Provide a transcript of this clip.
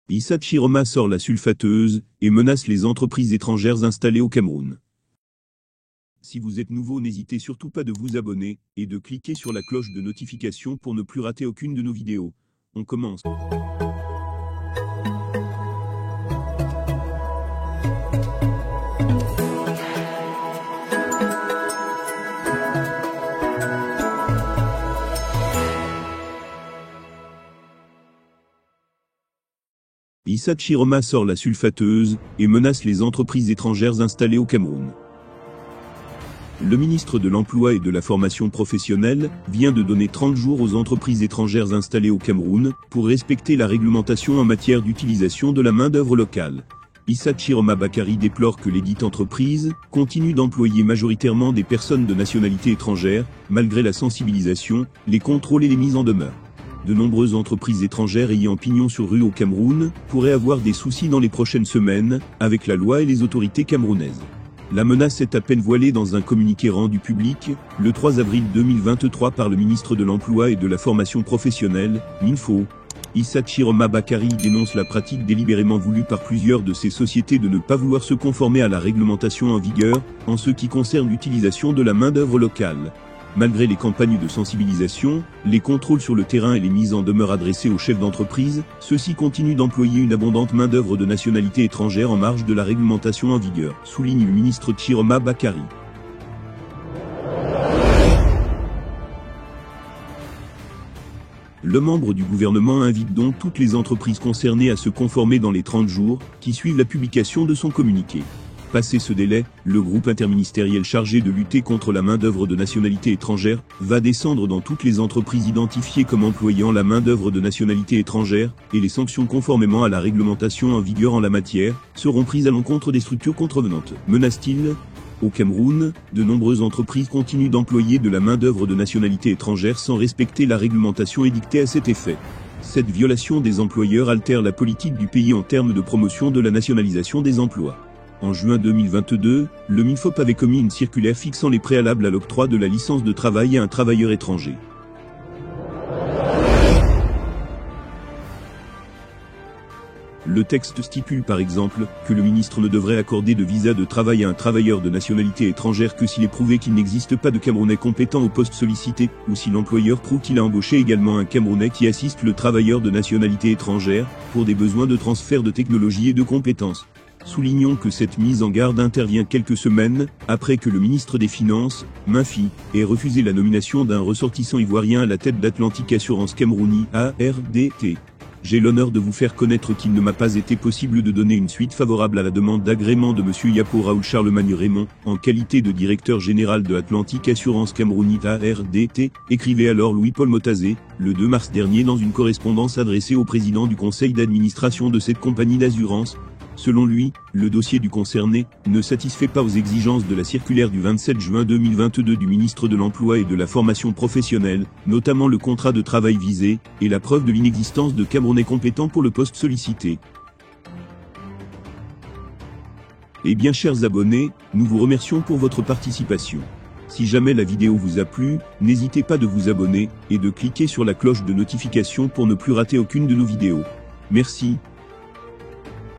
Issa Chiroma sort la sulfateuse et menace les entreprises étrangères installées au Cameroun. Si vous êtes nouveau, n'hésitez surtout pas de vous abonner et de cliquer sur la cloche de notification pour ne plus rater aucune de nos vidéos. On commence. Issa Chiroma sort la sulfateuse et menace les entreprises étrangères installées au Cameroun. Le ministre de l'Emploi et de la Formation professionnelle vient de donner 30 jours aux entreprises étrangères installées au Cameroun pour respecter la réglementation en matière d'utilisation de la main-d'œuvre locale. Issa Chiroma Bakary déplore que lesdites entreprises continuent d'employer majoritairement des personnes de nationalité étrangère, malgré la sensibilisation, les contrôles et les mises en demeure. De nombreuses entreprises étrangères ayant pignon sur rue au Cameroun pourraient avoir des soucis dans les prochaines semaines avec la loi et les autorités camerounaises. La menace est à peine voilée dans un communiqué rendu public le 3 avril 2023 par le ministre de l'Emploi et de la Formation professionnelle, MINFO. Issa Chiroma Bakary dénonce la pratique délibérément voulue par plusieurs de ces sociétés de ne pas vouloir se conformer à la réglementation en vigueur en ce qui concerne l'utilisation de la main-d'œuvre locale. Malgré les campagnes de sensibilisation, les contrôles sur le terrain et les mises en demeure adressées aux chefs d'entreprise, ceux-ci continuent d'employer une abondante main-d'œuvre de nationalité étrangère en marge de la réglementation en vigueur, souligne le ministre Chiroma Bakary. Le membre du gouvernement invite donc toutes les entreprises concernées à se conformer dans les 30 jours qui suivent la publication de son communiqué. Passé ce délai, le groupe interministériel chargé de lutter contre la main-d'œuvre de nationalité étrangère va descendre dans toutes les entreprises identifiées comme employant la main-d'œuvre de nationalité étrangère, et les sanctions conformément à la réglementation en vigueur en la matière seront prises à l'encontre des structures contrevenantes, menace-t-il. Au Cameroun, de nombreuses entreprises continuent d'employer de la main-d'œuvre de nationalité étrangère sans respecter la réglementation édictée à cet effet. Cette violation des employeurs altère la politique du pays en termes de promotion de la nationalisation des emplois. En juin 2022, le MINFOP avait commis une circulaire fixant les préalables à l'octroi de la licence de travail à un travailleur étranger. Le texte stipule par exemple que le ministre ne devrait accorder de visa de travail à un travailleur de nationalité étrangère que s'il est prouvé qu'il n'existe pas de Camerounais compétent au poste sollicité, ou si l'employeur prouve qu'il a embauché également un Camerounais qui assiste le travailleur de nationalité étrangère pour des besoins de transfert de technologie et de compétences. Soulignons que cette mise en garde intervient quelques semaines après que le ministre des Finances, Minfi, ait refusé la nomination d'un ressortissant ivoirien à la tête d'Atlantic Assurance Camerouni (ARDT). J'ai l'honneur de vous faire connaître qu'il ne m'a pas été possible de donner une suite favorable à la demande d'agrément de M. Yapo Raoul Charlemagne Raymond, en qualité de directeur général de Atlantic Assurance Camerouni (ARDT), écrivait alors Louis-Paul Motazé, le 2 mars dernier dans une correspondance adressée au président du conseil d'administration de cette compagnie d'assurance. Selon lui, le dossier du concerné ne satisfait pas aux exigences de la circulaire du 27 juin 2022 du ministre de l'Emploi et de la Formation professionnelle, notamment le contrat de travail visé, et la preuve de l'inexistence de Camerounais compétents pour le poste sollicité. Eh bien chers abonnés, nous vous remercions pour votre participation. Si jamais la vidéo vous a plu, n'hésitez pas de vous abonner, et de cliquer sur la cloche de notification pour ne plus rater aucune de nos vidéos. Merci.